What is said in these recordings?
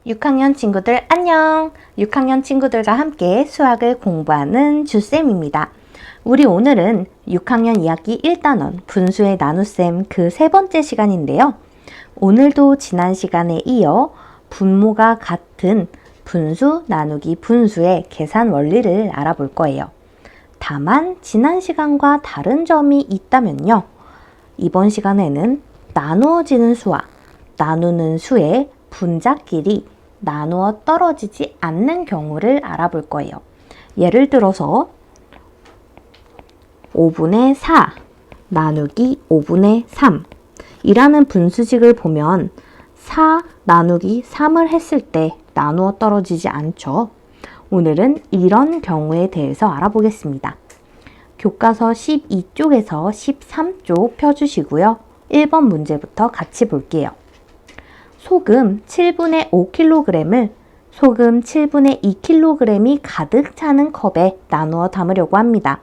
6학년 친구들 안녕! 6학년 친구들과 함께 수학을 공부하는 주쌤입니다. 우리 오늘은 6학년 2학기 1단원 분수의 나눗셈 그 세 번째 시간인데요. 오늘도 지난 시간에 이어 분모가 같은 분수 나누기 분수의 계산 원리를 알아볼 거예요. 다만 지난 시간과 다른 점이 있다면요. 이번 시간에는 나누어지는 수와 나누는 수의 분자끼리 나누어 떨어지지 않는 경우를 알아볼 거예요. 예를 들어서 5분의 4 나누기 5분의 3 이라는 분수식을 보면 4 나누기 3을 했을 때 나누어 떨어지지 않죠. 오늘은 이런 경우에 대해서 알아보겠습니다. 교과서 12쪽에서 13쪽 펴주시고요. 1번 문제부터 같이 볼게요. 소금 7분의 5kg을 소금 7분의 2kg이 가득 차는 컵에 나누어 담으려고 합니다.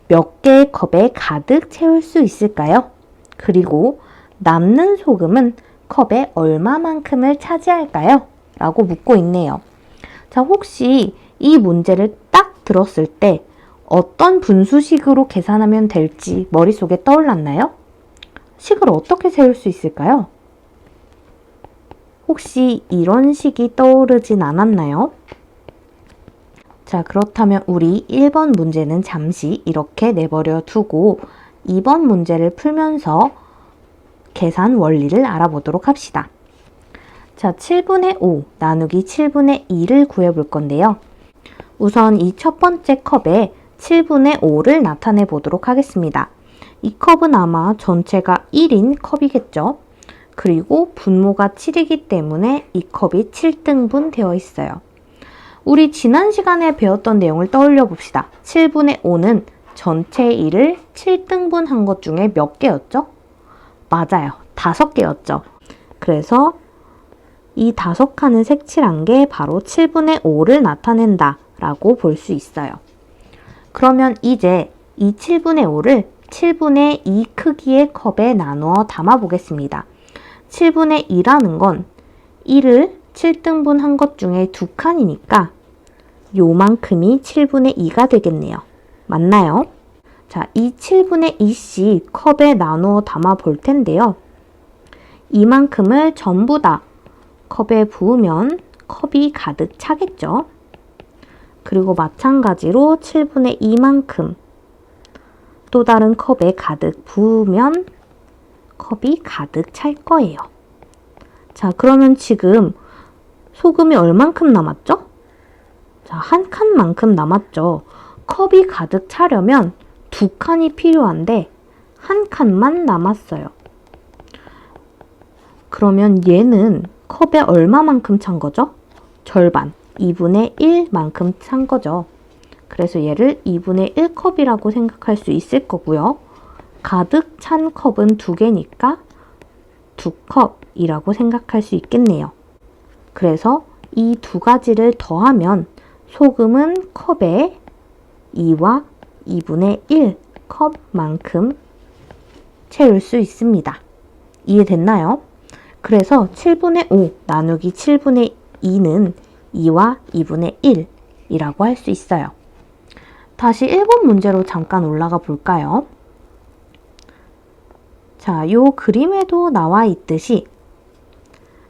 몇 개의 컵에 가득 채울 수 있을까요? 그리고 남는 소금은 컵에 얼마만큼을 차지할까요? 라고 묻고 있네요. 자, 혹시 이 문제를 딱 들었을 때 어떤 분수식으로 계산하면 될지 머릿속에 떠올랐나요? 식을 어떻게 세울 수 있을까요? 혹시 이런 식이 떠오르진 않았나요? 자, 그렇다면 우리 1번 문제는 잠시 이렇게 내버려 두고 2번 문제를 풀면서 계산 원리를 알아보도록 합시다. 자, 7분의 5 나누기 7분의 2를 구해볼 건데요. 우선 이 첫 번째 컵에 7분의 5를 나타내 보도록 하겠습니다. 이 컵은 아마 전체가 1인 컵이겠죠? 그리고 분모가 7이기 때문에 이 컵이 7등분 되어 있어요. 우리 지난 시간에 배웠던 내용을 떠올려 봅시다. 7분의 5는 전체 1을 7등분 한 것 중에 몇 개였죠? 맞아요. 5개였죠. 그래서 이 5칸을 색칠한 게 바로 7분의 5를 나타낸다 라고 볼 수 있어요. 그러면 이제 이 7분의 5를 7분의 2 크기의 컵에 나누어 담아 보겠습니다. 7분의 2라는 건 1을 7등분 한 것 중에 2칸이니까 요만큼이 7분의 2가 되겠네요. 맞나요? 자, 이 7분의 2씩 컵에 나누어 담아 볼 텐데요. 이만큼을 전부 다 컵에 부으면 컵이 가득 차겠죠? 그리고 마찬가지로 7분의 2만큼 또 다른 컵에 가득 부으면 컵이 가득 찰 거예요. 자, 그러면 지금 소금이 얼만큼 남았죠? 자, 한 칸만큼 남았죠. 컵이 가득 차려면 2칸이 필요한데 한 칸만 남았어요. 그러면 얘는 컵에 얼마만큼 찬 거죠? 절반, 2분의 1만큼 찬 거죠. 그래서 얘를 2분의 1컵이라고 생각할 수 있을 거고요. 가득 찬 컵은 2개니까 2컵이라고 생각할 수 있겠네요. 그래서 이 두 가지를 더하면 소금은 컵에 2와 2분의 1컵만큼 채울 수 있습니다. 이해됐나요? 그래서 7분의 5 나누기 7분의 2는 2와 2분의 1이라고 할 수 있어요. 다시 1번 문제로 잠깐 올라가 볼까요? 자, 요 그림에도 나와 있듯이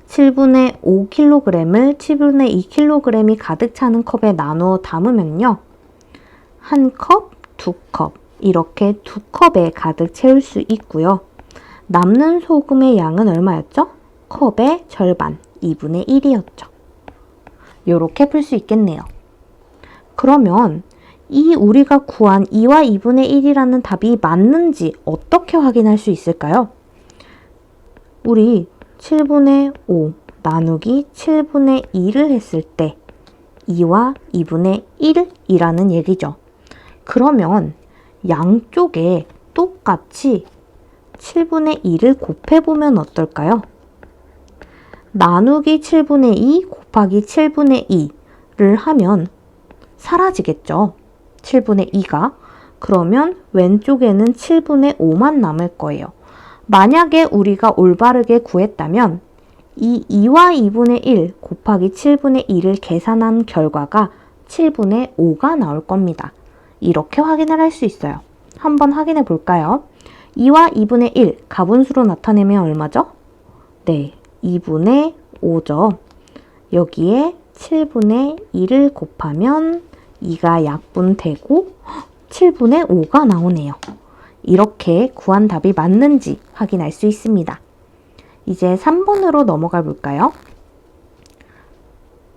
7분의 5kg을 7분의 2kg이 가득 차는 컵에 나누어 담으면요. 한 컵, 2컵 이렇게 2컵에 가득 채울 수 있고요. 남는 소금의 양은 얼마였죠? 컵의 절반, 2분의 1이었죠. 요렇게 풀 수 있겠네요. 그러면 이 우리가 구한 2와 2분의 1이라는 답이 맞는지 어떻게 확인할 수 있을까요? 우리 7분의 5 나누기 7분의 2를 했을 때 2와 2분의 1이라는 얘기죠. 그러면 양쪽에 똑같이 7분의 2를 곱해보면 어떨까요? 나누기 7분의 2 곱하기 7분의 2를 하면 사라지겠죠. 7분의 2가. 그러면 왼쪽에는 7분의 5만 남을 거예요. 만약에 우리가 올바르게 구했다면 이 2와 2분의 1 곱하기 7분의 2를 계산한 결과가 7분의 5가 나올 겁니다. 이렇게 확인을 할 수 있어요. 한번 확인해 볼까요? 2와 2분의 1 가분수로 나타내면 얼마죠? 네, 2분의 5죠. 여기에 7분의 2를 곱하면 2가 약분되고 7분의 5가 나오네요. 이렇게 구한 답이 맞는지 확인할 수 있습니다. 이제 3번으로 넘어가 볼까요?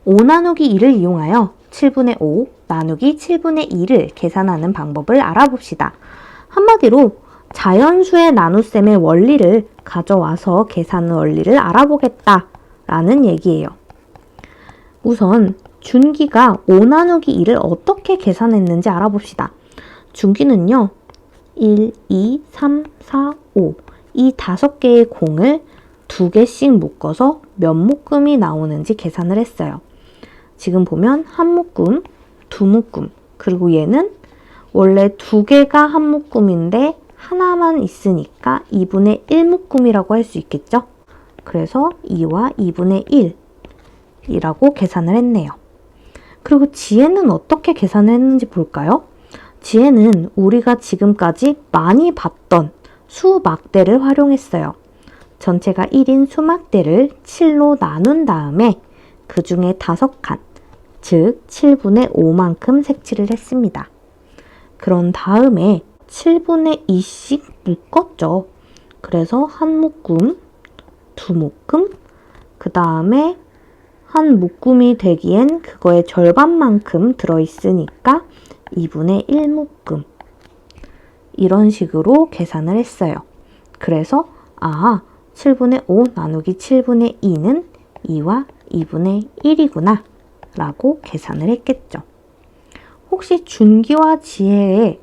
5 나누기 2를 이용하여 7분의 5 나누기 7분의 2를 계산하는 방법을 알아봅시다. 한마디로 자연수의 나눗셈의 원리를 가져와서 계산 원리를 알아보겠다라는 얘기예요. 우선 준기가 5 나누기 2를 어떻게 계산했는지 알아봅시다. 준기는요. 1, 2, 3, 4, 5 이 5개의 공을 2개씩 묶어서 몇 묶음이 나오는지 계산을 했어요. 지금 보면 한 묶음, 두 묶음, 그리고 얘는 원래 2개가 한 묶음인데 하나만 있으니까 2분의 1 묶음이라고 할 수 있겠죠? 그래서 2와 2분의 1이라고 계산을 했네요. 그리고 지혜는 어떻게 계산을 했는지 볼까요? 지혜는 우리가 지금까지 많이 봤던 수막대를 활용했어요. 전체가 1인 수막대를 7로 나눈 다음에 그 중에 5칸, 즉 7분의 5만큼 색칠을 했습니다. 그런 다음에 7분의 2씩 묶었죠. 그래서 한 묶음, 두 묶음, 그 다음에 한 묶음이 되기엔 그거의 절반만큼 들어있으니까 2분의 1 묶음. 이런 식으로 계산을 했어요. 그래서 7분의 5 나누기 7분의 2는 2와 2분의 1이구나 라고 계산을 했겠죠. 혹시 준기와 지혜의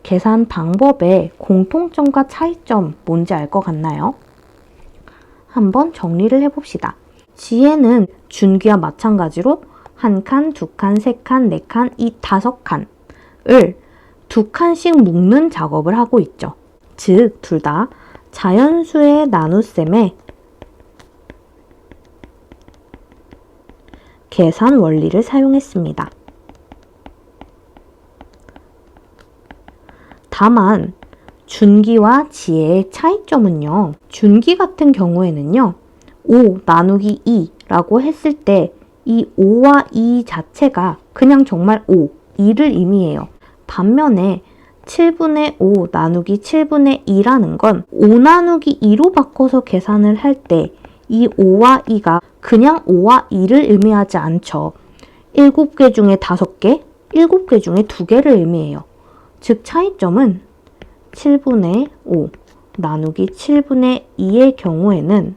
계산 방법의 공통점과 차이점 뭔지 알 것 같나요? 한번 정리를 해봅시다. 지혜는 준기와 마찬가지로 1칸, 2칸, 3칸, 4칸, 이 5칸을 2칸씩 묶는 작업을 하고 있죠. 즉, 둘 다 자연수의 나눗셈의 계산 원리를 사용했습니다. 다만 준기와 지혜의 차이점은요. 준기 같은 경우에는요. 5 나누기 2라고 했을 때 이 5와 2 자체가 그냥 정말 5, 2를 의미해요. 반면에 7분의 5 나누기 7분의 2라는 건 5 나누기 2로 바꿔서 계산을 할 때 이 5와 2가 그냥 5와 2를 의미하지 않죠. 7개 중에 5개, 7개 중에 2개를 의미해요. 즉 차이점은 7분의 5 나누기 7분의 2의 경우에는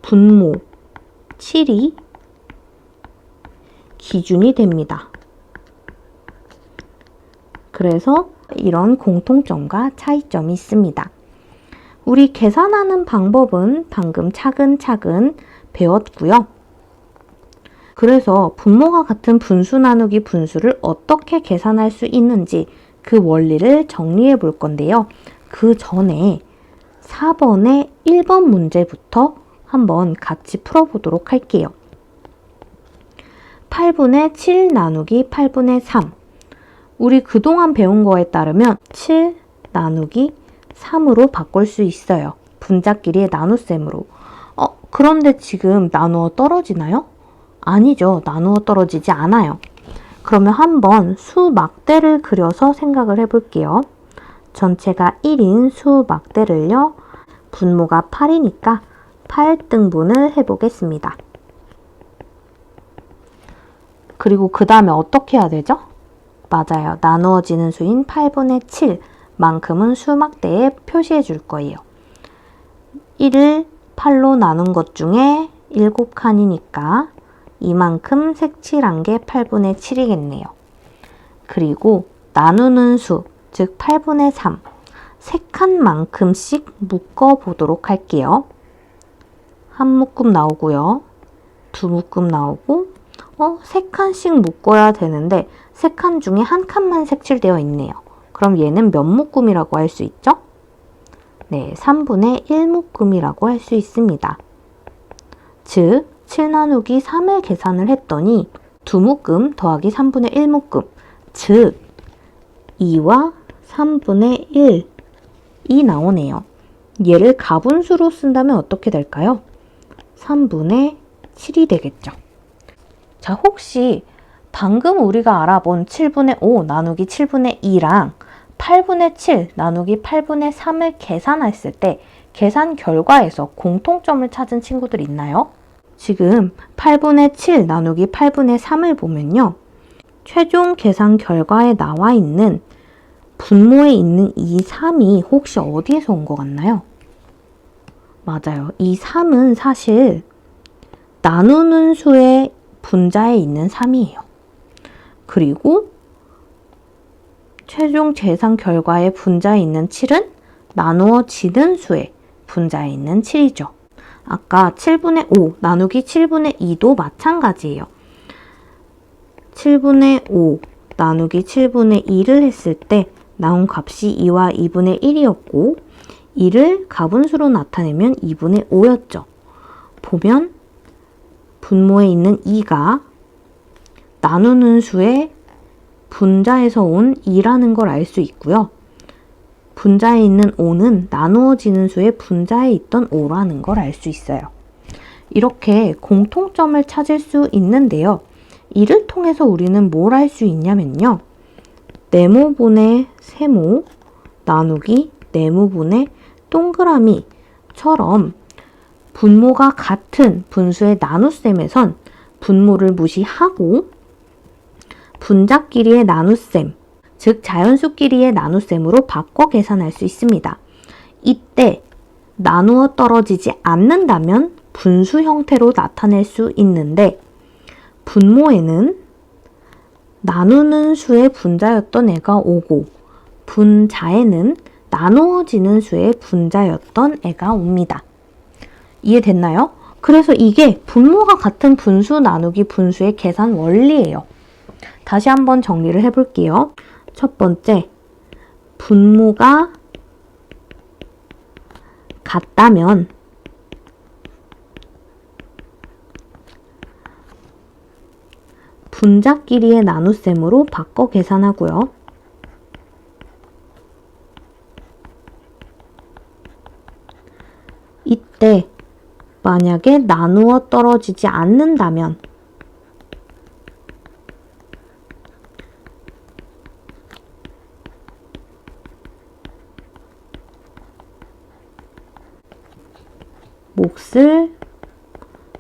분모 7이 기준이 됩니다. 그래서 이런 공통점과 차이점이 있습니다. 우리 계산하는 방법은 방금 차근차근 배웠고요. 그래서 분모가 같은 분수 나누기 분수를 어떻게 계산할 수 있는지 그 원리를 정리해 볼 건데요. 그 전에 4번의 1번 문제부터 한번 같이 풀어보도록 할게요. 8분의 7 나누기 8분의 3. 우리 그동안 배운 거에 따르면 7 나누기 3으로 바꿀 수 있어요. 분자끼리의 나눗셈으로. 그런데 지금 나누어 떨어지나요? 아니죠. 나누어 떨어지지 않아요. 그러면 한번 수막대를 그려서 생각을 해볼게요. 전체가 1인 수막대를요. 분모가 8이니까 8등분을 해보겠습니다. 그리고 그 다음에 어떻게 해야 되죠? 맞아요. 나누어지는 수인 8분의 7만큼은 수막대에 표시해 줄 거예요. 1을 8로 나눈 것 중에 7칸이니까 이만큼 색칠한 게 8분의 7이겠네요. 그리고 나누는 수, 즉 8분의 3, 3칸만큼씩 묶어 보도록 할게요. 한 묶음 나오고요. 두 묶음 나오고 3칸씩 묶어야 되는데 3칸 중에 한 칸만 색칠되어 있네요. 그럼 얘는 몇 묶음이라고 할 수 있죠? 네, 3분의 1묶음이라고 할 수 있습니다. 즉, 7 나누기 3을 계산을 했더니 2묶음 더하기 3분의 1묶음, 즉 2와 3분의 1이 나오네요. 얘를 가분수로 쓴다면 어떻게 될까요? 3분의 7이 되겠죠. 자, 혹시 방금 우리가 알아본 7분의 5 나누기 7분의 2랑 8분의 7 나누기 8분의 3을 계산했을 때 계산 결과에서 공통점을 찾은 친구들 있나요? 지금 8분의 7 나누기 8분의 3을 보면요. 최종 계산 결과에 나와 있는 분모에 있는 이 3이 혹시 어디에서 온 것 같나요? 맞아요. 이 3은 사실 나누는 수의 분자에 있는 3이에요. 그리고 최종 계산 결과의 분자에 있는 7은 나누어지는 수의 분자에 있는 7이죠. 아까 7분의 5 나누기 7분의 2도 마찬가지예요. 7분의 5 나누기 7분의 2를 했을 때 나온 값이 2와 2분의 1이었고 2를 가분수로 나타내면 2분의 5였죠. 보면 분모에 있는 2가 나누는 수의 분자에서 온 2라는 걸 알 수 있고요. 분자에 있는 5는 나누어지는 수의 분자에 있던 5라는 걸 알 수 있어요. 이렇게 공통점을 찾을 수 있는데요. 이를 통해서 우리는 뭘 알 수 있냐면요. 네모분의 세모 나누기 네모분의 동그라미처럼 분모가 같은 분수의 나눗셈에선 분모를 무시하고 분자끼리의 나눗셈, 즉 자연수끼리의 나눗셈으로 바꿔 계산할 수 있습니다. 이때 나누어 떨어지지 않는다면 분수 형태로 나타낼 수 있는데 분모에는 나누는 수의 분자였던 애가 오고 분자에는 나누어지는 수의 분자였던 애가 옵니다. 이해됐나요? 그래서 이게 분모가 같은 분수 나누기 분수의 계산 원리예요. 다시 한번 정리를 해볼게요. 첫 번째, 분모가 같다면 분자끼리의 나눗셈으로 바꿔 계산하고요. 이때 만약에 나누어 떨어지지 않는다면 몫을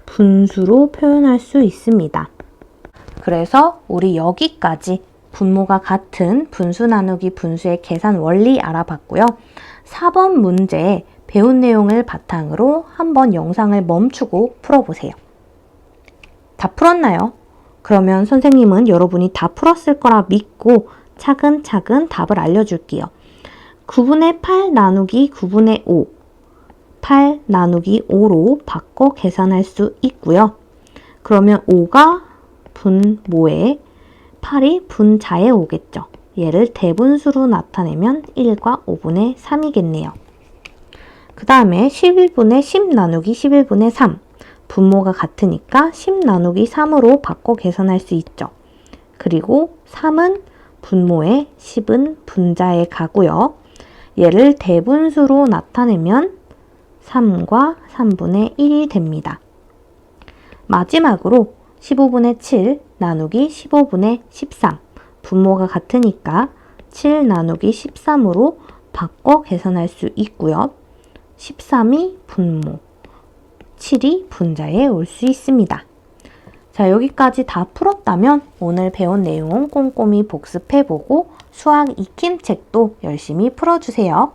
분수로 표현할 수 있습니다. 그래서 우리 여기까지 분모가 같은 분수 나누기 분수의 계산 원리 알아봤고요. 4번 문제 배운 내용을 바탕으로 한번 영상을 멈추고 풀어보세요. 다 풀었나요? 그러면 선생님은 여러분이 다 풀었을 거라 믿고 차근차근 답을 알려줄게요. 9분의 8 나누기 9분의 5, 8 나누기 5로 바꿔 계산할 수 있고요. 그러면 5가 분모에 8이 분자에 오겠죠. 얘를 대분수로 나타내면 1과 5분의 3이겠네요. 그 다음에 11분의 10 나누기 11분의 3. 분모가 같으니까 10 나누기 3으로 바꿔 계산할 수 있죠. 그리고 3은 분모에 10은 분자에 가고요. 얘를 대분수로 나타내면 3과 3분의 1이 됩니다. 마지막으로 15분의 7 나누기 15분의 13. 분모가 같으니까 7 나누기 13으로 바꿔 계산할 수 있고요. 13이 분모, 7이 분자에 올 수 있습니다. 자, 여기까지 다 풀었다면 오늘 배운 내용 꼼꼼히 복습해보고 수학 익힘책도 열심히 풀어주세요.